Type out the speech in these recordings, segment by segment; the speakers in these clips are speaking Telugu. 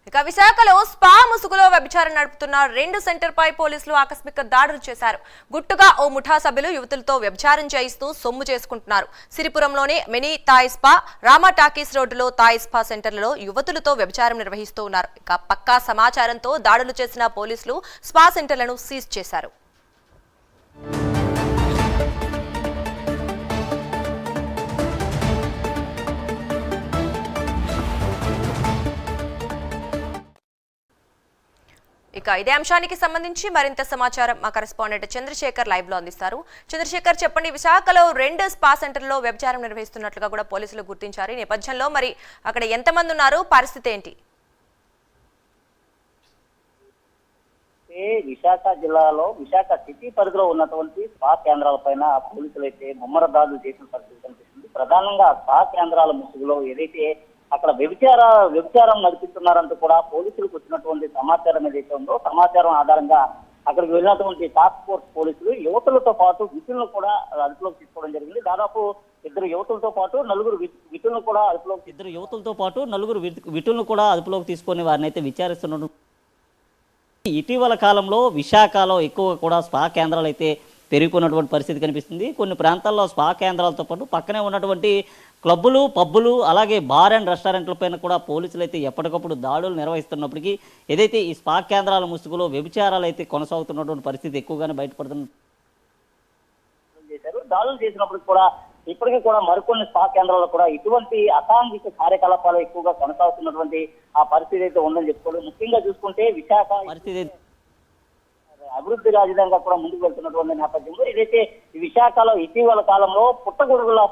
ఇక విశాఖలో స్పా ముసుగులో వ్యభిచారం నడుపుతున్న 2 సెంటర్పై పోలీసులు ఆకస్మిక దాడులు చేశారు. గుట్టుగా ఓ ముఠా సభ్యులు యువతులతో వ్యభిచారం చేయిస్తూ సొమ్ము చేసుకుంటున్నారు. సిరిపురంలోని mini Thai spa, Rama talkies రోడ్డులో థాయ్ స్పా సెంటర్లలో యువతులతో వ్యభిచారం నిర్వహిస్తూ ఉన్నారు. ఇక పక్కా సమాచారంతో దాడులు చేసిన పోలీసులు స్పా సెంటర్లను సీజ్ చేశారు. ఇక ఇదే అంశానికి సంబంధించి మరింత సమాచారం మా కరెస్పాండెంట్ చంద్రశేఖర్ లైవ్ లో అందిస్తారు. చంద్రశేఖర్, చెప్పండి, విశాఖలో 2 స్పా సెంటర్లో వ్యభిచారం నిర్వహిస్తున్నట్లుగా కూడా పోలీసులు గుర్తించారు. ఈ నేపథ్యంలో మరి అక్కడ ఎంతమంది ఉన్నారు, పరిస్థితి ఏంటి? విశాఖ జిల్లాలో విశాఖ సిటీ పరిధిలో ఉన్నటువంటి స్పా కేంద్రాలపైన పోలీసులు అయితే ముమ్మర దాడులు చేసిన పరిస్థితి కనిపిస్తుంది. ప్రధానంగా స్పా కేంద్రాల ముసుగులో ఏదైతే అక్కడ వ్యభిచారం నడిపిస్తున్నారంటూ కూడా పోలీసులకు వచ్చినటువంటి సమాచారం ఏదైతే ఉందో సమాచారం ఆధారంగా అక్కడికి వెళ్ళినటువంటి టాస్క్ ఫోర్స్ పోలీసులు యువతులతో పాటు విటులను కూడా అదుపులోకి తీసుకోవడం జరిగింది. దాదాపు 2 యువతులతో పాటు 4 విటులను కూడా అదుపులోకి తీసుకొని వారిని అయితే విచారిస్తున్నారు. ఇటీవల కాలంలో విశాఖలో ఎక్కువగా కూడా స్పా కేంద్రాలు అయితే పెరుగుకున్నటువంటి పరిస్థితి కనిపిస్తుంది. కొన్ని ప్రాంతాల్లో స్పా కేంద్రాలతో పాటు పక్కనే ఉన్నటువంటి క్లబ్బులు, పబ్బులు, అలాగే బార్ అండ్ రెస్టారెంట్లపైన కూడా పోలీసులు అయితే ఎప్పటికప్పుడు దాడులు నిర్వహిస్తున్నప్పటికీ ఏదైతే ఈ స్పా కేంద్రాల ముసుగులో వ్యభిచారాలు అయితే కొనసాగుతున్నటువంటి పరిస్థితి ఎక్కువగానే బయటపడుతున్నారు. దాడులు చేసినప్పుడు కూడా ఇప్పటికీ కూడా మరికొన్ని స్పా కేంద్రాల్లో కూడా ఇటువంటి అసాంఘిక కార్యకలాపాలు ఎక్కువగా కొనసాగుతున్నటువంటి ఆ పరిస్థితి అయితే ఉందని చెప్పుకోవాలి. ముఖ్యంగా చూసుకుంటే విశాఖ పరిస్థితి అభివృద్ధి రాజధానిగా కూడా ముందుకు వెళ్తున్నటువంటి నేపథ్యంలో ఏదైతే విశాఖలో ఇటీవల కాలంలో పుట్టగొడుగులా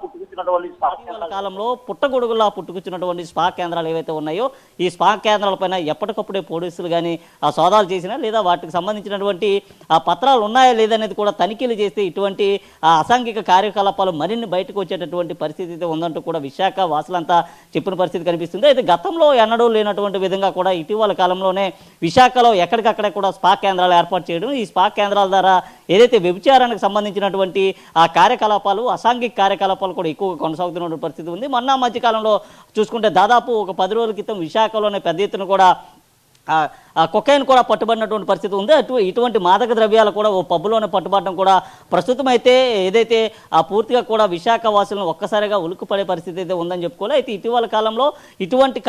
పుట్టుకొచ్చినటువంటి స్పా కేంద్రాలు ఏవైతే ఉన్నాయో ఈ స్పా కేంద్రాలపైన ఎప్పటికప్పుడే పోలీసులు కానీ ఆ సోదాలు చేసినా లేదా వాటికి సంబంధించినటువంటి ఆ పత్రాలు ఉన్నాయా లేదనేది కూడా తనిఖీలు చేస్తే ఇటువంటి అసాంఘిక కార్యకలాపాలు మరిన్ని బయటకు వచ్చేటటువంటి పరిస్థితి అయితే ఉందంటూ కూడా విశాఖ వాసులంతా చెప్పిన పరిస్థితి కనిపిస్తుంది. అయితే గతంలో ఎన్నడూ లేనటువంటి విధంగా కూడా ఇటీవల కాలంలోనే విశాఖలో ఎక్కడికక్కడే కూడా స్పా కేంద్రాలు ఏర్పాటు చేయడం, ఈ స్పా కేంద్రాల ద్వారా ఏదైతే వ్యభిచారానికి సంబంధించినటువంటి ఆ కార్యకలాపాలు, అసాంఘిక కార్యకలాపాలు కూడా ఎక్కువగా కొనసాగుతున్న పరిస్థితి ఉంది. మొన్న మధ్యకాలంలో చూసుకుంటే దాదాపు ఒక 10 రోజుల క్రితం విశాఖలోనే పెద్ద ఎత్తున కూడా కొకైన్ కూడా పట్టుబడినటువంటి పరిస్థితి ఉంది. ఇటువంటి మాదక ద్రవ్యాలు కూడా ఓ పబ్బులోనే పట్టుబడడం కూడా ప్రస్తుతం అయితే ఏదైతే పూర్తిగా కూడా విశాఖ వాసులను ఒక్కసారిగా ఉలుక్కుపడే పరిస్థితి అయితే ఉందని చెప్పుకోవాలి. అయితే ఇటీవల కాలంలో ఇటువంటి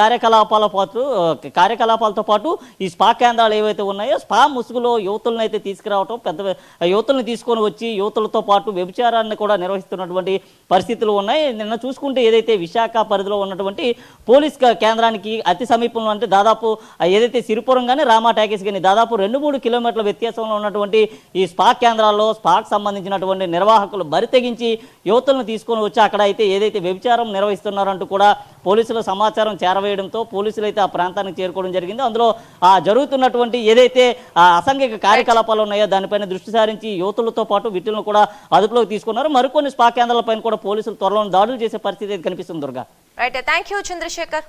కార్యకలాపాలతో పాటు ఈ స్పా కేంద్రాలు ఏవైతే ఉన్నాయో స్పా ముసుగులో యువతులను అయితే తీసుకురావటం, పెద్ద యువతులను తీసుకొని వచ్చి యువతులతో పాటు వ్యభిచారాన్ని కూడా నిర్వహిస్తున్నటువంటి పరిస్థితులు ఉన్నాయి. నిన్న చూసుకుంటే ఏదైతే విశాఖ పరిధిలో ఉన్నటువంటి పోలీస్ కేంద్రానికి అతి సమీపంలో అంటే దాదాపు ఏదైతే సిరిపురం కానీ రామా టాకీస్ కానీ దాదాపు 2-3 కిలోమీటర్ల వ్యత్యాసంలో ఉన్నటువంటి ఈ స్పా కేంద్రాల్లో స్పాకు సంబంధించినటువంటి నిర్వాహకులు బరితెగించి యువతులను తీసుకొని వచ్చి అక్కడ అయితే ఏదైతే వ్యభిచారం నిర్వహిస్తున్నారంటూ కూడా పోలీసుల సమాచారం చేరవేయడంతో పోలీసులు అయితే ఆ ప్రాంతానికి చేరుకోవడం జరిగింది. అందులో జరుగుతున్నటువంటి ఏదైతే అసాంఘిక కార్యకలాపాలు ఉన్నాయో దానిపైన దృష్టి సారించి యువతులతో పాటు వీటిలను కూడా అదుపులోకి తీసుకున్నారు. మరికొన్ని స్పా కేంద్రాలపైన కూడా పోలీసులు త్వరలో దాడులు చేసే పరిస్థితి కనిపిస్తుంది. Durga, right, thank you Chandrasekhar.